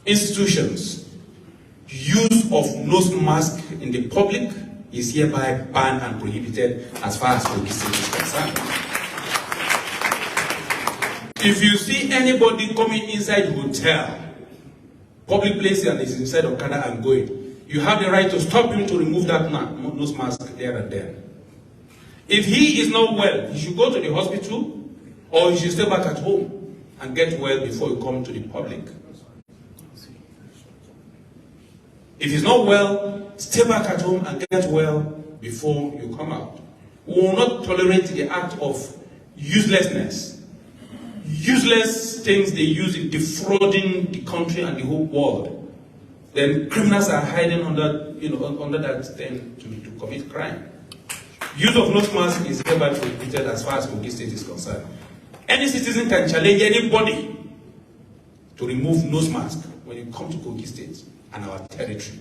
institutions, use of nose mask in the public is hereby banned and prohibited as far as Kogi State is concerned. If you see anybody coming inside the hotel, public place, and is inside Okada and going, you have the right to stop him to remove that nose mask there and then. If he is not well, he should go to the hospital or he should stay back at home and get well before you come to the public. If he's not well, stay back at home and get well before you come out. We will not tolerate the act of uselessness. Useless things they use in defrauding the country and the whole world. Then criminals are hiding under, under that thing to commit crime. Use of nose mask is hereby prohibited as far as Kogi State is concerned. Any citizen can challenge anybody to remove nose mask when you come to Kogi State and our territory.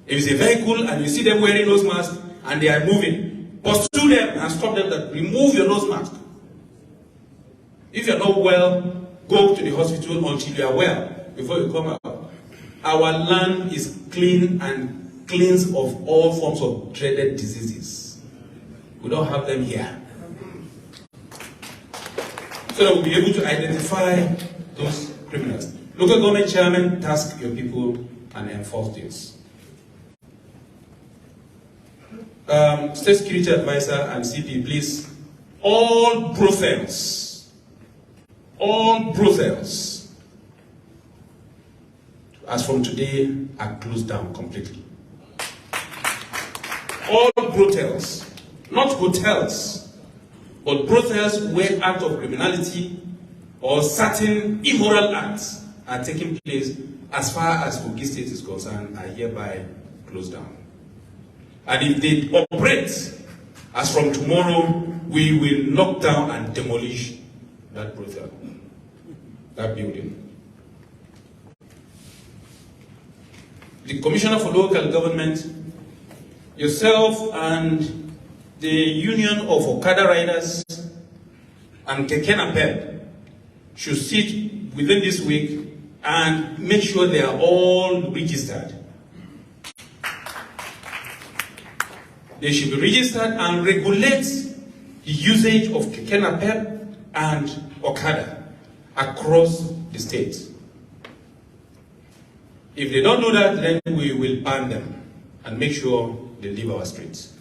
If it's a vehicle and you see them wearing nose mask and they are moving, pursue them and stop them. That remove your nose mask. If you're not well, go to the hospital until you are well before you come out. Our land is clean and cleansed of all forms of dreaded diseases. We don't have them here. So that we'll be able to identify those criminals. Local government chairman, task your people and enforce this. State Security Advisor and CP, please, all brothels, as from today, are closed down completely. All brothels, not hotels, but brothels where acts of criminality or certain immoral acts are taking place, as far as Kogi State is concerned, are hereby closed down. And if they operate, as from tomorrow, we will knock down and demolish that brothel, that building. The Commissioner for Local Government, yourself and the Union of Okada Riders and Keke Napep should sit within this week and make sure they are all registered. They should be registered and regulate the usage of Keke Napep and Okada across the state. If they don't do that, then we will ban them and make sure they leave our streets.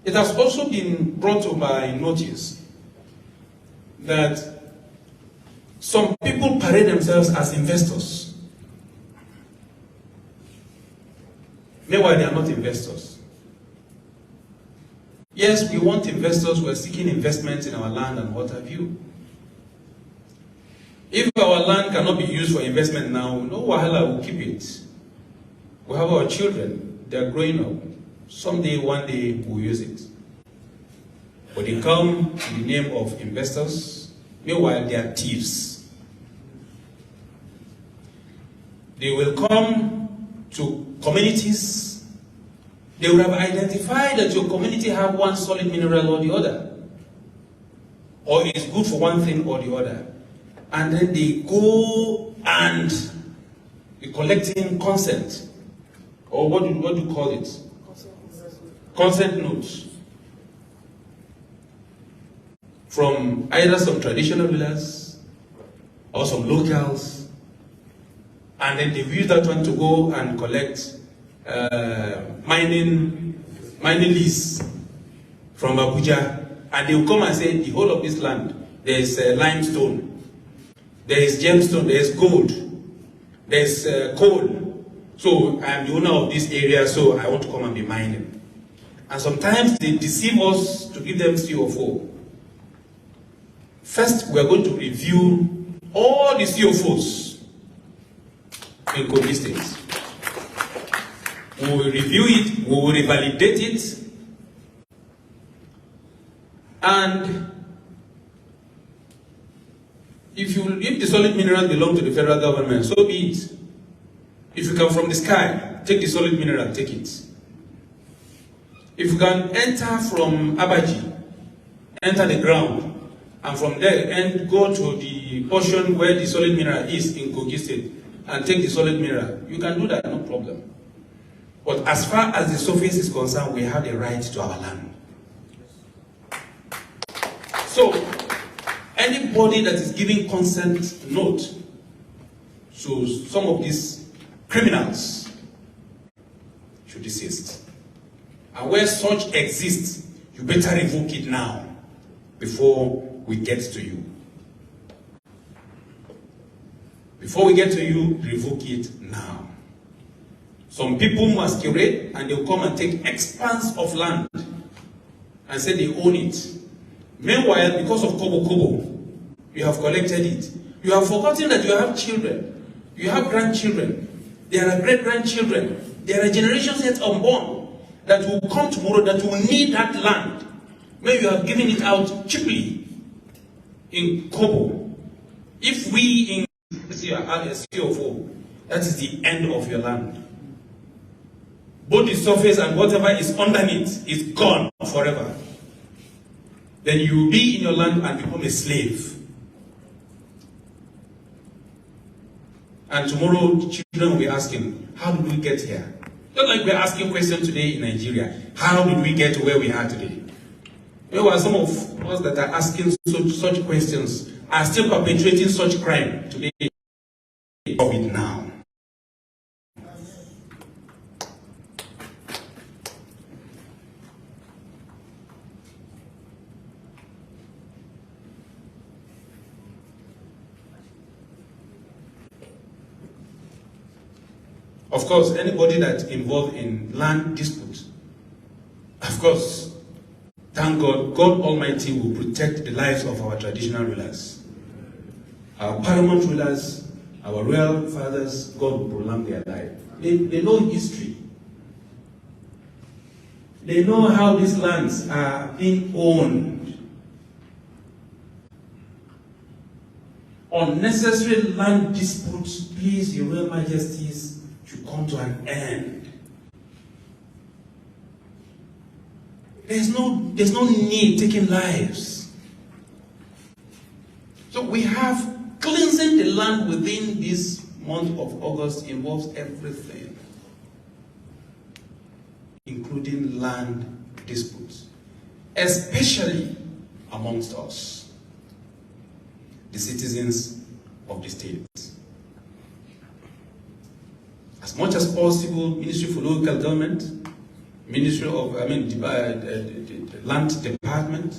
It has also been brought to my notice that some people parade themselves as investors. Meanwhile, they are not investors. Yes, we want investors. We are seeking investments in our land and what have you. If our land cannot be used for investment now, no wahala, will keep it. We have our children. They are growing up. Someday, one day, we'll use it. But they come in the name of investors. Meanwhile, they are thieves. They will come to communities. They will have identified that your community have one solid mineral or the other, or is good for one thing or the other. And then they go and be collecting consent, or what do you call it? Consent notes from either some traditional rulers or some locals, and then they use that one to go and collect mining lease from Abuja, and they will come and say the whole of this land, there is limestone, there is gemstone, there is gold, there is coal. So I am the owner of this area, so I want to come and be mining. And sometimes they deceive us to give them COFO. First, we are going to review all the COFOs in Kogi State. We will review it, we will revalidate it, and if the solid minerals belong to the federal government, so be it. If you come from the sky, take the solid mineral, take it. If you can enter from Abaji, enter the ground, and from there and go to the portion where the solid mineral is in Kogi State and take the solid mineral, you can do that, no problem. But as far as the surface is concerned, we have the right to our land. So, anybody that is giving consent note to some of these criminals should desist. And where such exists, you better revoke it now before we get to you. Before we get to you, revoke it now. Some people masquerade and they'll come and take expanse of land and say they own it. Meanwhile, because of Kobo, you have collected it. You have forgotten that you have children. You have grandchildren. There are great-grandchildren. There are generations yet unborn that will come tomorrow that will need that land. Maybe you have given it out cheaply in Kobo. If we in COO, that is the end of your land. Both the surface and whatever is underneath is gone forever. Then you will be in your land and become a slave. And tomorrow, children will be asking, how did we get here? Just like we're asking questions today in Nigeria, how did we get to where we are today? There were some of us that are asking such questions are still perpetrating such crime today. Of it now. Of course, anybody that's involved in land disputes, of course, thank God, God Almighty will protect the lives of our traditional rulers. Our paramount rulers, our royal fathers, God will prolong their life. They know history. They know how these lands are being owned. Unnecessary land disputes, please, Your Royal Majesties, should come to an end. There's no need taking lives. So we have cleansing the land within this month of August involves everything, including land disputes, especially amongst us, the citizens of the state. As much as possible, Ministry for Local Government, Ministry of, the Land Department,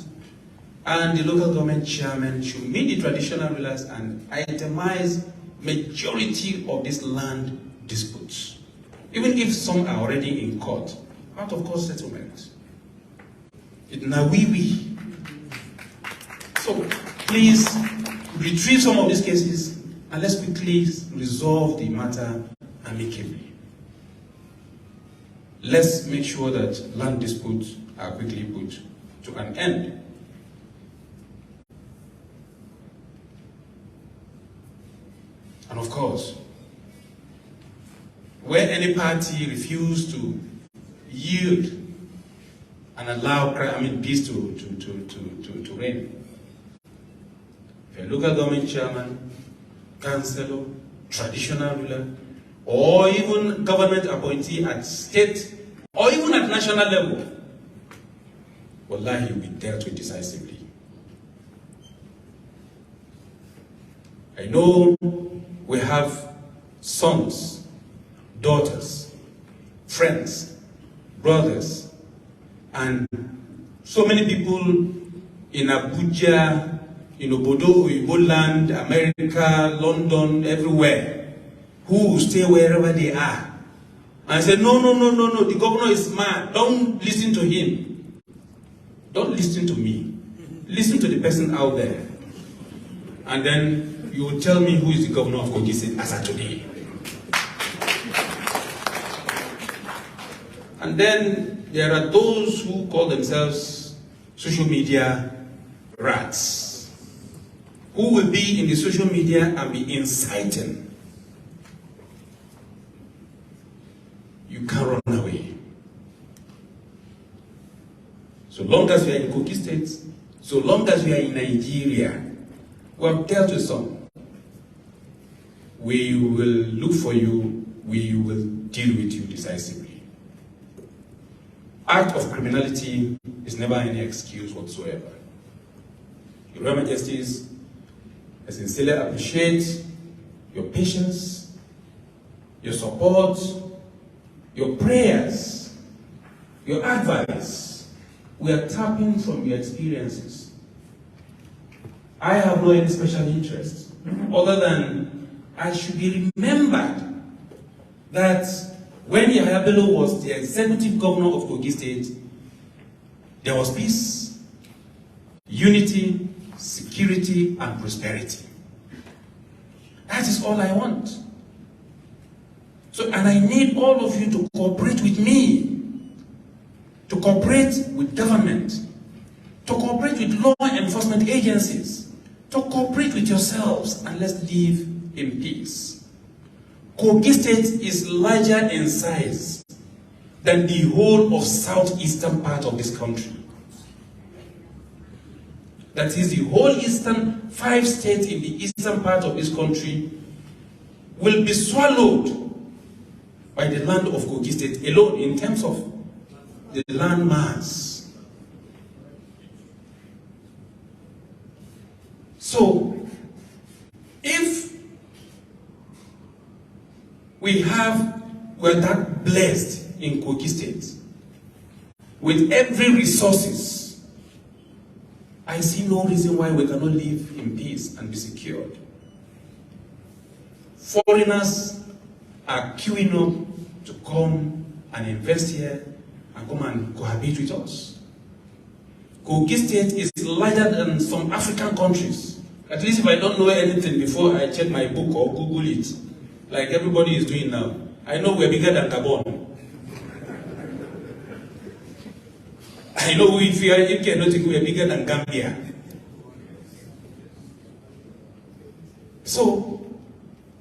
and the local government chairman should meet the traditional rulers and itemize majority of these land disputes, even if some are already in court, out of court settlement. It's nawiwi. So please retrieve some of these cases and let's quickly resolve the matter amicably. Let's make sure that land disputes are quickly put to an end. And of course, where any party refuses to yield and allow peace to reign, if a local government chairman, councillor, traditional ruler, or even government appointee at state or even at national level, wallahi, will be dealt with decisively. I know we have sons, daughters, friends, brothers, and so many people in Abuja, in Obodo, Igbo land, America, London, everywhere, who will stay wherever they are. And I said, no, the governor is mad. Don't listen to him. Don't listen to me. Listen to the person out there. And then you will tell me who is the governor of Kogi State as of today. And then there are those who call themselves social media rats, who will be in the social media and be inciting. You can't run away. So long as we are in Kogi State, so long as we are in Nigeria, we have dealt with some. We will look for you, we will deal with you decisively. Act of criminality is never any excuse whatsoever. Your Royal Majesties, I sincerely appreciate your patience, your support, your prayers, your advice. We are tapping from your experiences. I have no any special interest other than I should be remembered that when Yahaya Bello was the executive governor of Kogi State, there was peace, unity, security, and prosperity. That is all I want. So, and I need all of you to cooperate with me, to cooperate with government, to cooperate with law enforcement agencies, to cooperate with yourselves, and let's live in peace. Kogi State is larger in size than the whole of southeastern part of this country. That is, the whole eastern 5 states in the eastern part of this country will be swallowed by the land of Kogi State alone in terms of the land mass. So, if we're that blessed in Kogi State with every resources, I see no reason why we cannot live in peace and be secured. Foreigners are queuing up to come and invest here and come and cohabit with us. Kogi State is larger than some African countries. At least if I don't know anything before I check my book or Google it, like everybody is doing now, I know we're bigger than Gabon. I know if you cannot think we're bigger than Gambia. So,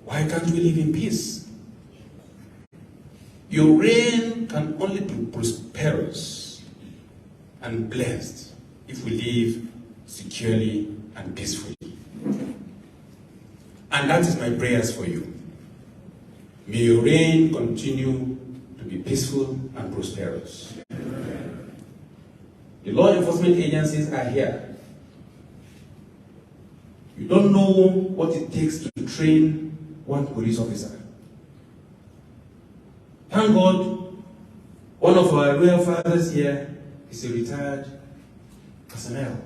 why can't we live in peace? Your reign can only be prosperous and blessed if we live securely and peacefully. And that is my prayers for you. May your reign continue to be peaceful and prosperous. The law enforcement agencies are here. You don't know what it takes to train one police officer. Thank God, one of our royal fathers here is a retired personnel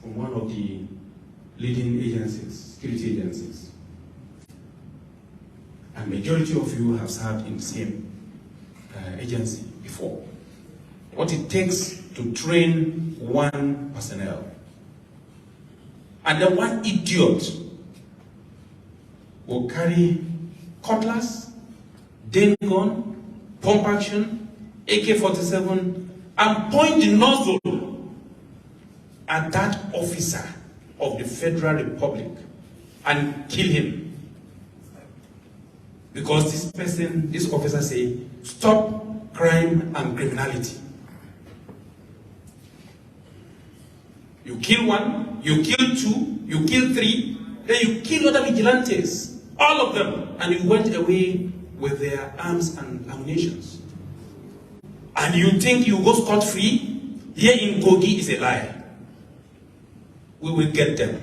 from one of the leading agencies, security agencies. And majority of you have served in the same agency before. What it takes to train one personnel. And then one idiot will carry cutlass, Dane gun, pump action, AK-47, and point the nozzle at that officer of the Federal Republic and kill him. Because this officer say, stop crime and criminality. You kill one, you kill two, you kill three, then you kill other vigilantes, all of them, and you went away with their arms and ammunitions. And you think you go scot-free? Here in Kogi is a lie. We will get them.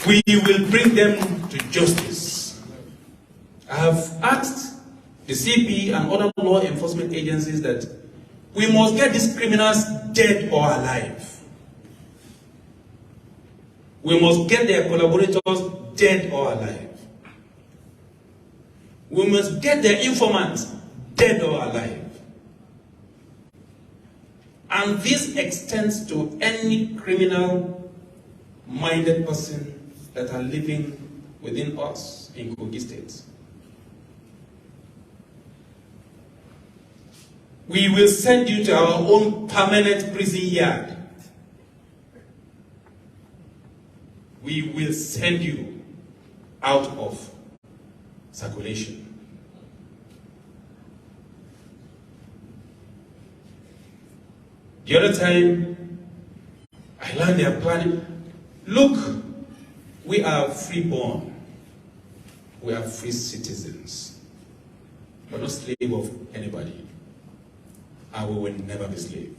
We will bring them to justice. I have asked the CP and other law enforcement agencies that we must get these criminals dead or alive. We must get their collaborators dead or alive. We must get their informants dead or alive. And this extends to any criminal-minded person that are living within us in Kogi State. We will send you to our own permanent prison yard. We will send you out of circulation. The other time, I learned they are planning. Look, we are freeborn. We are free citizens. We're not slave of anybody. And we will never be slave.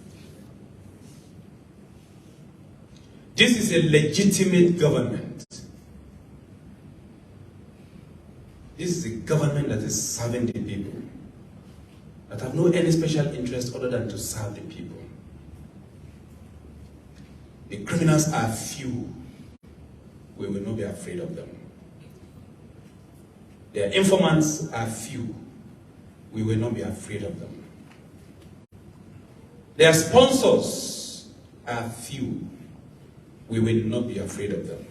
This is a legitimate government. This is a government that is serving the people, that have no any special interest other than to serve the people. The criminals are few. We will not be afraid of them. Their informants are few. We will not be afraid of them. Their sponsors are few. We will not be afraid of them.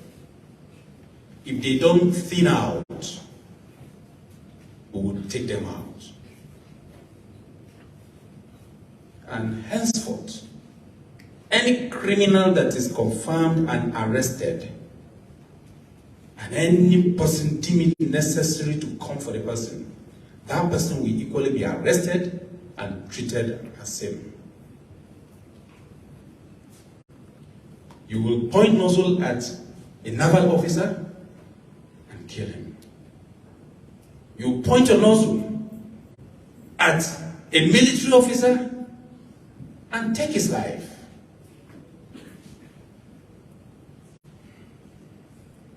If they don't thin out, we will take them out. And henceforth, any criminal that is confirmed and arrested, and any person deemed it necessary to come for the person, that person will equally be arrested and treated as same. You will point nozzle at a naval officer and kill him. You point your nozzle at a military officer and take his life.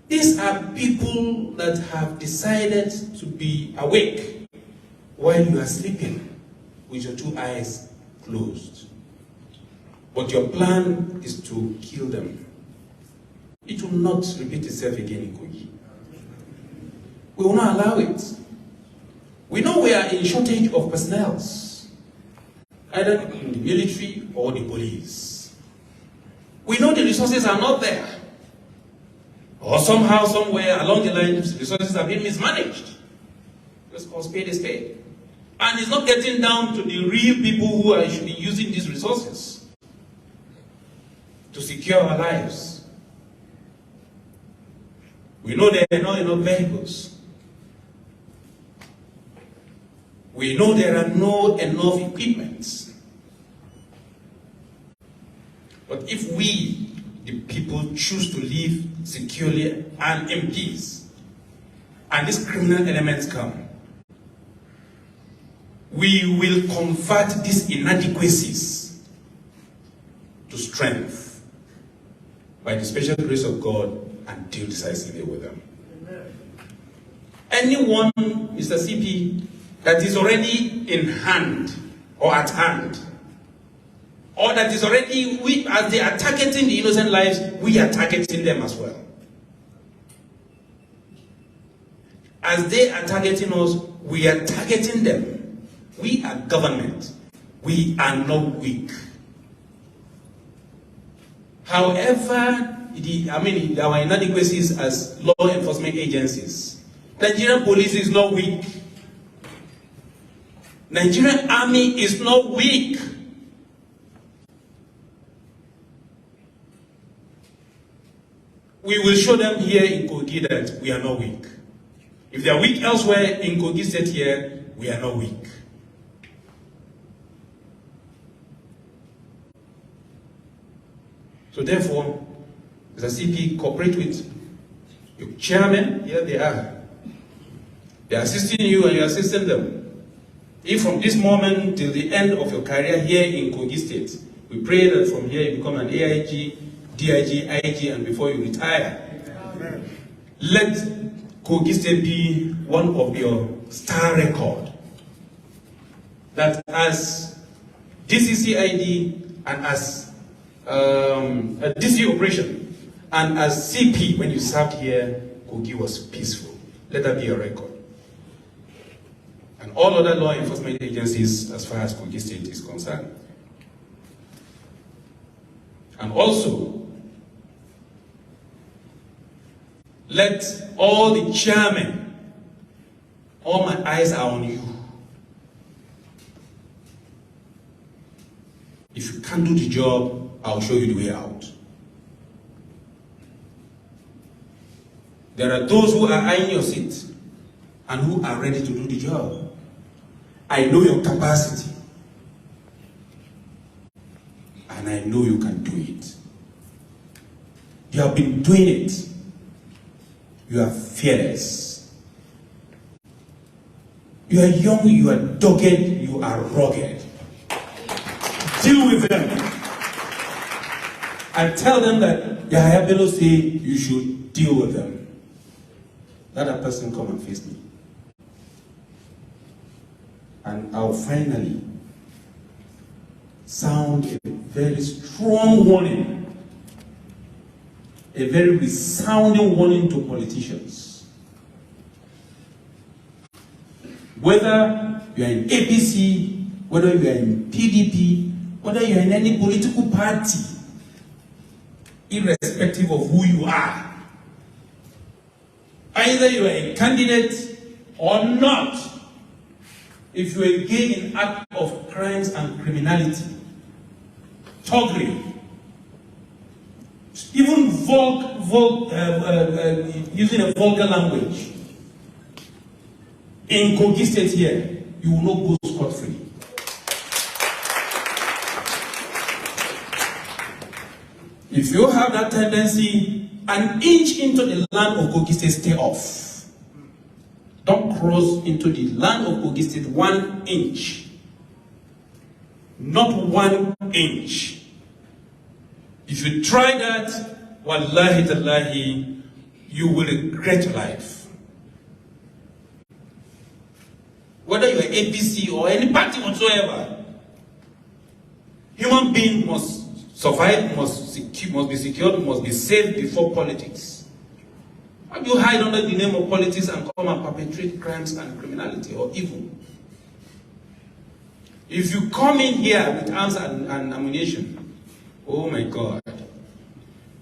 These are people that have decided to be awake while you are sleeping with your two eyes closed. But your plan is to kill them. It will not repeat itself again in Kogi. We will not allow it. We know we are in shortage of personnel, either in the military or the police. We know the resources are not there. Or somehow, somewhere along the line, resources have been mismanaged. Let's call spade a spade. And it's not getting down to the real people who should be using these resources to secure our lives. We know there are not enough vehicles. We know there are not enough equipment. But if we, the people, choose to live securely and in peace, and these criminal elements come, we will convert these inadequacies to strength by the special grace of God and deal decisively with them. Amen. Anyone, Mr. CP, that is already in hand or at hand, or that is already, as they are targeting the innocent lives, we are targeting them as well. As they are targeting us, we are targeting them. We are government. We are not weak. However, our inadequacies as law enforcement agencies, Nigerian police is not weak. Nigerian army is not weak. We will show them here in Kogi that we are not weak. If they are weak elsewhere, in Kogi State here, we are not weak. So therefore, as a CP, cooperate with your chairman. Here they are. They are assisting you and you are assisting them. If from this moment till the end of your career here in Kogi State, we pray that from here you become an AIG, DIG, IG, and before you retire, amen, let Kogi State be one of your star record. That as DCCID and as a DC operation and as CP, when you served here, Kogi was peaceful. Let that be your record. And all other law enforcement agencies as far as Kogi State is concerned. And also, let all the chairmen, all my eyes are on you. If you can't do the job, I'll show you the way out. There are those who are eyeing your seat and who are ready to do the job. I know your capacity. I and I know you can do it. You have been doing it. You are fearless. You are young, you are dogged, you are rugged. Deal with them. And tell them that Yahaya Bello say you should deal with them. Let that person come and face me. And I'll finally sound a very strong warning, a very resounding warning to politicians. Whether you are in APC, whether you are in PDP, whether you are in any political party, irrespective of who you are, either you are a candidate or not, if you engage in acts of crimes and criminality, thuggery, even using a vulgar language, in Kogi State here, you will not go scot-free. If you have that tendency, an inch into the land of Kogi State, stay off. Don't cross into the land of Kogi State 1 inch. Not 1 inch. If you try that, wallahi tallahi, you will regret your life. Whether you are APC or any party whatsoever, human being must survive, must be secured, must be saved before politics. How do you hide under the name of politics and come and perpetrate crimes and criminality or evil? If you come in here with arms and ammunition, oh my God,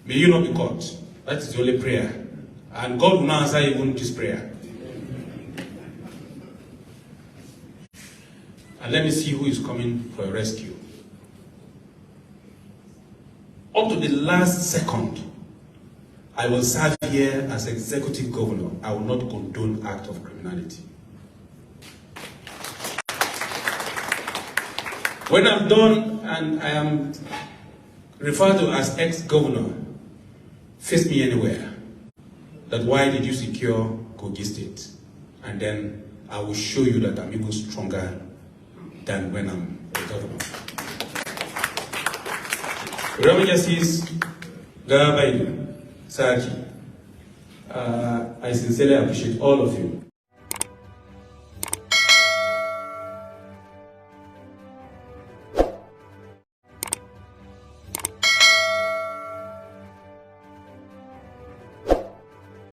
may you not be caught. That is the only prayer. And God will not answer even this prayer. And let me see who is coming for a rescue. Up to the last second, I will serve here as executive governor. I will not condone act of criminality. When I'm done and I am referred to as ex-governor, face me anywhere. That why did you secure Kogi State? And then I will show you that I'm even stronger than when I'm a governor. Reverend Justice Gov.Yahaya, Saji, I sincerely appreciate all of you.